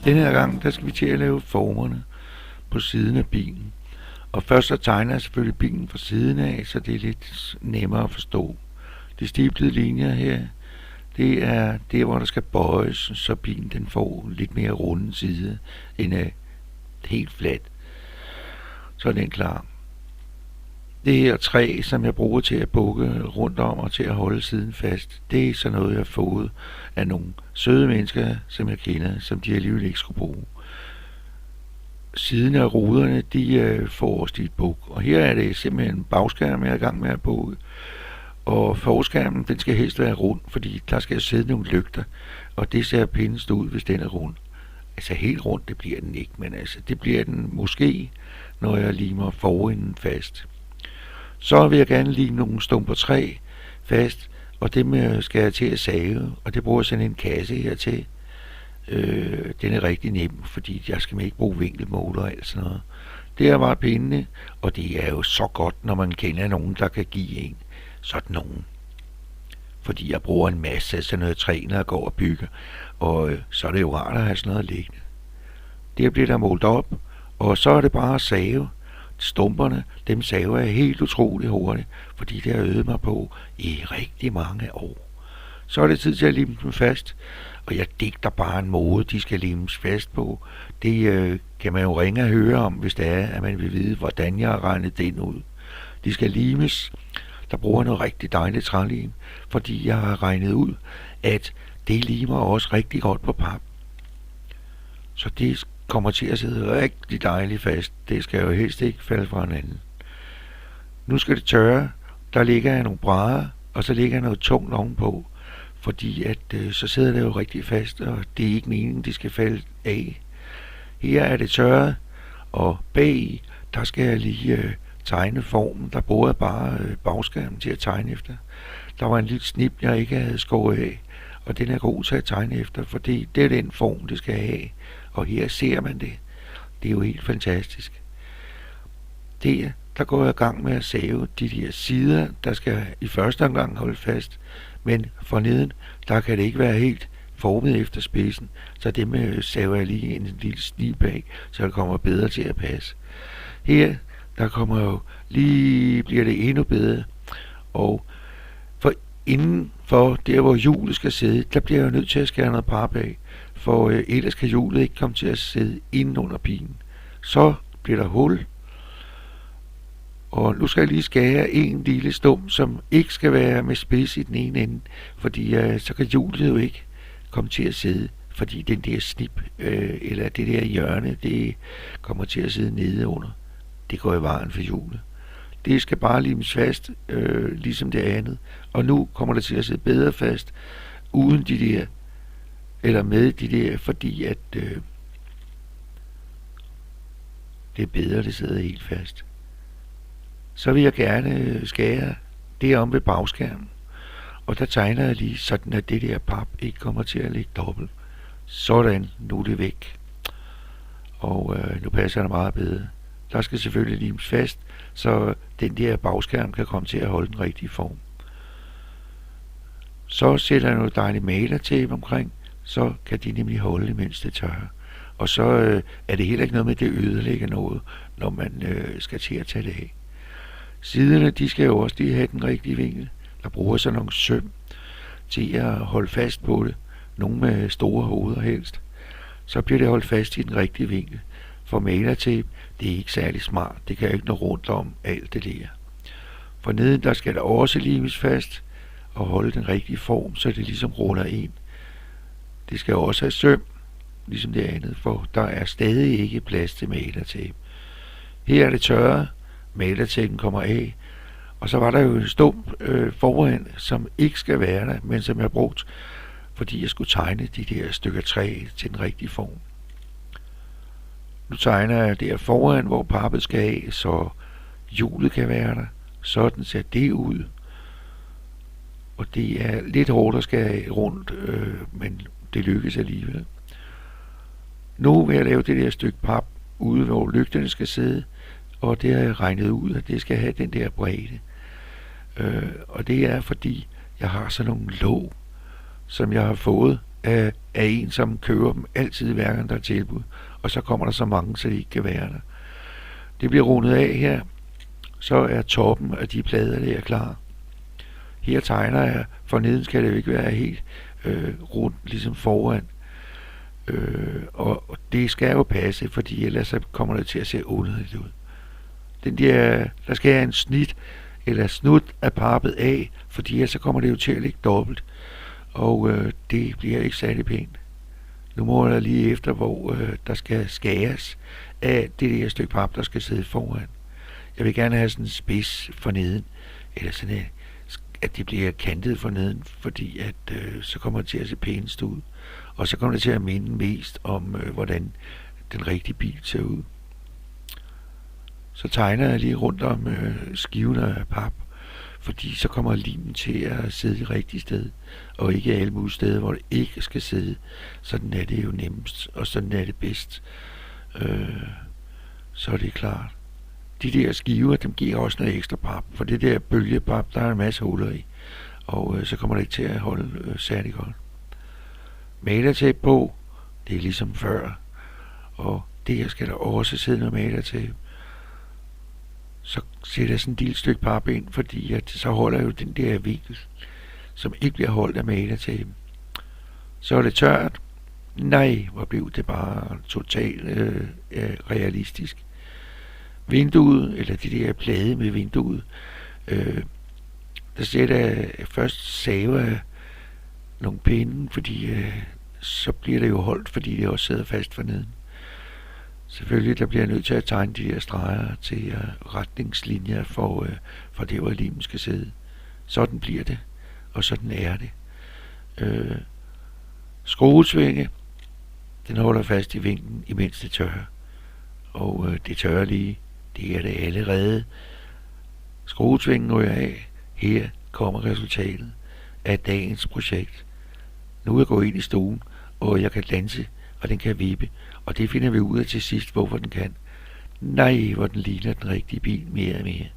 Denne her gang, der skal vi til at lave formerne på siden af bilen. Og først så tegner jeg selvfølgelig bilen fra siden af, så det er lidt nemmere at forstå. De stiplede linjer her, det er det, hvor der skal bøjes, så bilen den får lidt mere runde side end helt flat. Så er den klar. Det her træ, som jeg bruger til at bukke rundt om og til at holde siden fast, det er sådan noget, jeg har fået af nogle søde mennesker, som jeg kender, som de alligevel ikke skulle bruge. Siden af ruderne, de får også et buk. Og her er det simpelthen en bagskærm, jeg er i gang med at bukke. Og forskærmen, den skal helst være rund, fordi der skal sidde nogle lygter, og det ser pænest ud, hvis den er rund. Altså helt rundt, det bliver den ikke, men altså det bliver den måske, når jeg limer forenden fast. Så vil jeg gerne lime nogle stumper træ fast, og dem skal jeg til at save, og det bruger sådan en kasse her til. Den er rigtig nem, fordi jeg skal ikke bruge vinkelmåler og alt sådan noget. Det er bare pindene, og det er jo så godt, når man kender nogen, der kan give en sådan nogen. Fordi jeg bruger en masse af sådan noget træ, når jeg går og bygger, og så er det jo rart at have sådan noget liggende. Det bliver der målt op, og så er det bare at save. Stumperne, dem saver jeg helt utroligt hurtigt, fordi det har øvet mig på i rigtig mange år. Så er det tid til at lime dem fast, og jeg digter bare en måde, de skal limes fast på. Det kan man jo ringe og høre om, hvis det er, at man vil vide, hvordan jeg har regnet den ud. De skal limes. Der bruger noget rigtig dejligt trælim, fordi jeg har regnet ud, at det limer også rigtig godt på pap. Så det kommer til at sidde rigtig dejligt fast. Det skal jo helst ikke falde fra hinanden. Nu skal det tørre. Der ligger jeg nogle brædder, og så ligger jeg noget tungt ovenpå, fordi at så sidder det jo rigtig fast, og det er ikke meningen, de skal falde af. Her er det tørret, og bag, der skal jeg lige tegne formen. Der bruger jeg bare bagskærmen til at tegne efter. Der var en lille snip, jeg ikke havde skåret af, og den er god til at tegne efter, fordi det er den form, det skal have. Og her ser man det. Det er jo helt fantastisk. Der går jeg i gang med at save de der sider, der skal i første omgang holde fast. Men forneden, der kan det ikke være helt formet efter spidsen, så dem saver jeg lige en lille snib bag, så det kommer bedre til at passe. Her, der kommer jo lige, bliver det endnu bedre. Og for inden for der, hvor hjulet skal sidde, der bliver jeg nødt til at skære noget pap af. For ellers kan hjulet ikke komme til at sidde inden under bilen. Så bliver der hul. Og nu skal jeg lige skære en lille stum, som ikke skal være med spids i den ene ende. Fordi så kan hjulet jo ikke komme til at sidde. Fordi den der snip, eller det der hjørne, det kommer til at sidde nede under. Det går i vejen for hjulet. Det skal bare limes fast, ligesom det andet. Og nu kommer det til at sidde bedre fast, uden de der, eller med de der, fordi at det er bedre, det sidder helt fast. Så vil jeg gerne skære det om ved bagskærmen. Og der tegner jeg lige sådan, at det der pap ikke kommer til at ligge dobbelt. Sådan, nu er det væk. Og nu passer det meget bedre. Der skal selvfølgelig limes fast, så den der bagskærm kan komme til at holde den rigtige form. Så sætter jeg noget dejligt malertape omkring, så kan de nemlig holde, mens det tørrer. Og så er det heller ikke noget med, det ødelægger noget, når man skal til at tage det af. Siderne, de skal jo også lige have den rigtige vinkel. Der bruger så nogle søm til at holde fast på det. Nogle med store hoveder helst. Så bliver det holdt fast i den rigtige vinkel. For malertape, det er ikke særlig smart. Det kan ikke nå rundt om alt det der. For neden, der skal der også limes fast og holde den rigtige form, så det ligesom ruller ind. Det skal også have søm, ligesom det andet, for der er stadig ikke plads til malertape. Her er det tørre, malertapen kommer af, og så var der jo en stump foran, som ikke skal være der, men som jeg har brugt, fordi jeg skulle tegne de der stykker træ til den rigtige form. Nu tegner jeg der foran, hvor pappet skal af, så hjulet kan være der. Sådan ser det ud. Og det er lidt hårdt at skære rundt, men det lykkes alligevel. Nu vil jeg lave det der stykke pap ude, hvor lygterne skal sidde, og det har jeg regnet ud, at det skal have den der bredde. Og det er fordi, jeg har sådan nogle låg, som jeg har fået af en, som køber dem altid hver gang der er tilbud. Og så kommer der så mange, så de ikke kan være der. Det bliver rundet af her, så er toppen af de plader der klar. Her tegner jeg, for neden skal det jo ikke være helt rundt, ligesom foran. Og det skal jo passe, fordi ellers så kommer det til at se underligt ud. Der skal jeg en snit eller snut af pappet af, fordi så kommer det jo til at ligge dobbelt, og det bliver ikke særlig pænt. Nu må jeg lige efter, hvor der skal skæres af det der stykke pap, der skal sidde foran. Jeg vil gerne have sådan en spids for neden, eller sådan at det bliver kantet for neden, fordi at så kommer det til at se pænest ud. Og så kommer det til at minde mest om, hvordan den rigtige bil ser ud. Så tegner jeg lige rundt om skiven af pap, fordi så kommer limen til at sidde i rigtigt sted, og ikke alle mulige steder, hvor det ikke skal sidde. Sådan er det jo nemmest, og sådan er det bedst. Så er det klart. De der skiver, dem giver også noget ekstra pap, for det der bølgepap, der er en masse huller i, og så kommer det ikke til at holde særlig godt. Malertape på, det er ligesom før, og det her skal der også sidde noget malertape. Så sætter jeg sådan et lille stykke pap ind, fordi at så holder jo den der vinkel, som ikke bliver holdt af malertape. Så er det tørt. Nej, hvor blev det bare totalt realistisk. Vinduet, eller de der plade med vinduet, der sætter jeg først saver nogle pinde, fordi så bliver det jo holdt, fordi det også sidder fast for neden. Selvfølgelig, der bliver jeg nødt til at tegne de der streger til retningslinjer for det, hvor limen skal sidde. Sådan bliver det, og sådan er det. Skruesvinge, den holder fast i vinklen, imens det tørrer. Og det tørrer lige, det er det allerede. Skruesvingen ryger af. Her kommer resultatet af dagens projekt. Nu er jeg gået ind i stuen, og jeg kan danse, og den kan vippe, og det finder vi ud af til sidst, hvorfor den kan. Nej, hvor den ligner den rigtige bil mere og mere.